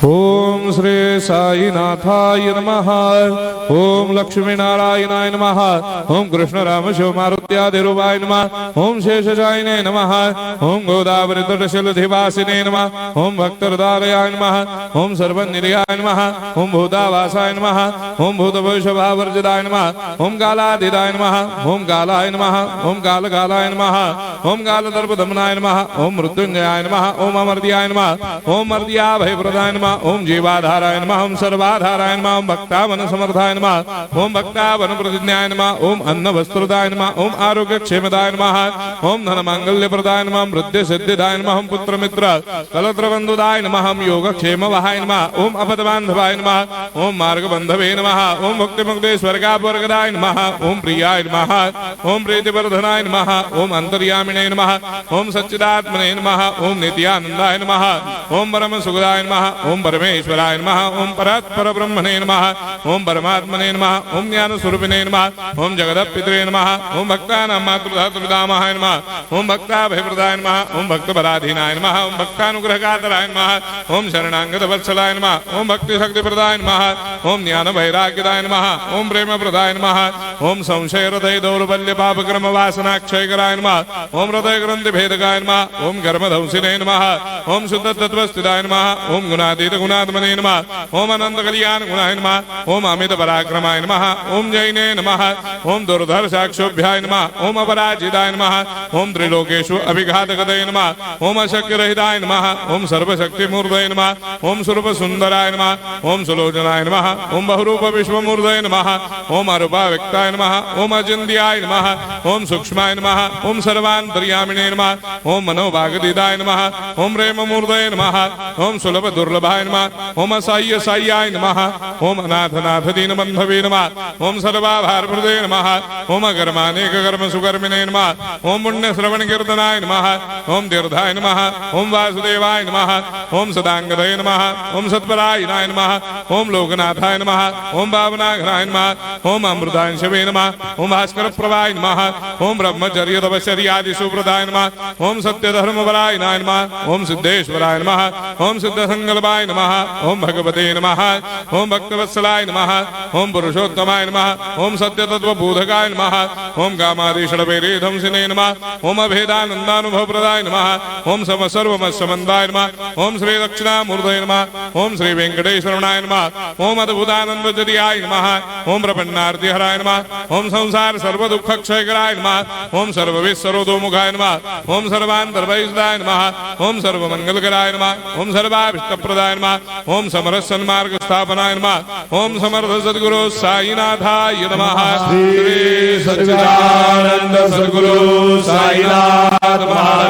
ओम श्री साईनाथाय नमः। ओम लक्ष्मी नारायणाय नमः। ओम कृष्ण राम शिव मारुत्यादिरूपाय नमः। ओम शेषशायिने नमः। ओम गोदावरी तटशिलधिवासिने नमः। ओम भक्तहृदयाय नमः। ओम सर्वनिलयाय नमः। ओम भूतावासाय नमः। ओम भूतभविष्यभावर्जिताय नमः। ओम कालातीताय नमः। ओम कालाय नमः। ओम कालकालाय नमः। ओम कालदर्पदमनाय नमः। ओम मृत्युंजयाय नमः। ओम अमर्त्याय नमः। ओम मर्त्याभयप्रदाय नमः। ओम जीवाधाराय नमः। ओम सर्वाधाराय नमः। ओम भक्तावन समर्थाय नमः। ओम भक्तावन प्रतिज्ञाय नमः। ओम अन्न वस्त्रदाय नमः। ओम आरोग्य क्षेमदाय नमः। ओम धन मांगल्य प्रदाय नमः। ओम वृद्धि सिद्धिदाय नमः। ओम पुत्र मित्र कलत्र बंधुदाय नमः। ओम योग क्षेम वहाय नमः। ओम अपदबांधवाय नमः। ओम मार्ग बंधवे नमः। ओम भक्ति मुक्ति स्वर्गापवर्गदाय नमः। ओम प्रियाय नमः। ओम प्रीतिवर्धनाय नमः। ओम अंतर्यामिने नमः। ओम सच्चिदात्मने नमः। ओम नित्यानंदाय नमः। ओम परम सुखदाय नमः। ओम परमेश्वराय नमः। ओम परात्पर ब्रह्मणे नमः। ओम परमात्मने नमः। ओम ज्ञान स्वरूपिणे नमः। ओम जगदपितरे नमः। ओम भक्तानां मातृधातृदामाय नमः। ओम भक्ताभयप्रदाय नमः। ओम भक्तपराधीनाय नमः। ओम भक्तानुग्रहकातराय नमः। ओम शरणागत वत्सलाय नमः। ओम भक्ति शक्ति प्रदाय नमः। ओम ज्ञान वैराग्यदाय नमः। ओम प्रेम प्रदाय नमः। ओम संशय हृदय दौर्बल्य पापक्रम वासना क्षयकराय नमः। ओम हृदय ग्रंथि भेदकाय नमः। ओम कर्मधंसिने नमः। ओम शुद्ध तत्वस्थिताय नमः। ओम गुणातीत गुणात्मने नमः। ओम अनंत कल्याण गुणाय नमः। ओम अमित पराक्रमाय नमः। ओम जैने नमः। ओम दुर्धर साक्षोभ्याय नमः। ओम अपराजिताय नमः। ओम त्रिलोकेषु अभिघातगतये नमः। ओम अशक्य रहिताय नमः। ओम सर्वशक्ति मूर्तये नमः। ओम स्वरूप सुंदराय नमः। ओम सुलोचनाय नमः। ओम बहुरूप विश्वमूर्तये नमः। ओम अरूपाव्यक्ताय नमः। ओम अचिन्त्याय नमः। ओम सूक्ष्माय नमः। ओम सर्वान्तर्यामिने नमः। ओम मनोभागदिदाय नमः। ओम प्रेम मूर्तये नमः। ओम सुलभ दुर्लभाय नमः। ओम असह्य साह्याय नमः। ओम अनाथनाथ दीन बंधवे नमः। ओम सर्वाभारप्रदे नमः। ओम अकर्मानेक कर्म सुकर्मिणे नमः। ओम पुण्य श्रवण कीर्तनाय नमः। ओम तीर्थाय नमः। ओम वासुदेवाय नमः। ओम सदांगदये नमः। ओम सत्परायणाय नमः। ओम लोकनाथाय नमः। ओम भावनाघ्नाय नमः। ओम अमृतांशवे नमः। ओम भास्कर प्रभाय नमः। ओम ब्रह्मचर्य तपश्चर्यादि सुप्रदाय नमः। ओम सत्य धर्म बलायनाय नमः। ओम सिद्धेश्वराय नमः। ओम सिद्ध संकल्पाय नमः। ओम भगवते नमः। ओम भक्तवत्सलाय नमः। ओम पुरुषोत्तमाय नमः। ओम सत्य तत्व बोधकाय नमः। ओम कामादि षड्वैरी धंसिने नमः। ओम अभेदानंदानुभव प्रदाय नमः। ओम सम सर्वमस्समन्दाय नमः। ओम श्री दक्षिणामूर्तये नमः। ओम श्री वेंकटेश्वरनाय नमः। ओम अद्भुतानंदजरियाय नमः। ओम प्रपन्नार्ति हराय नमः। ओम संसार सर्व दुख क्षयकराय नमः। ओम सर्वविस्सरोदोमुखाय नमः। ओम सर्वान्तर्वैसदाय नमः। ओम सर्वमंगलकराय नमः। ओम सर्वाभीष्टप्रदाय नमः। ओम समरस सन्मार्ग स्थापनाय नमः। ओम समर्थ सद्गुरु साईनाथाय नमः। श्री सच्चिदानंद सद्गुरु साईनाथ महाराज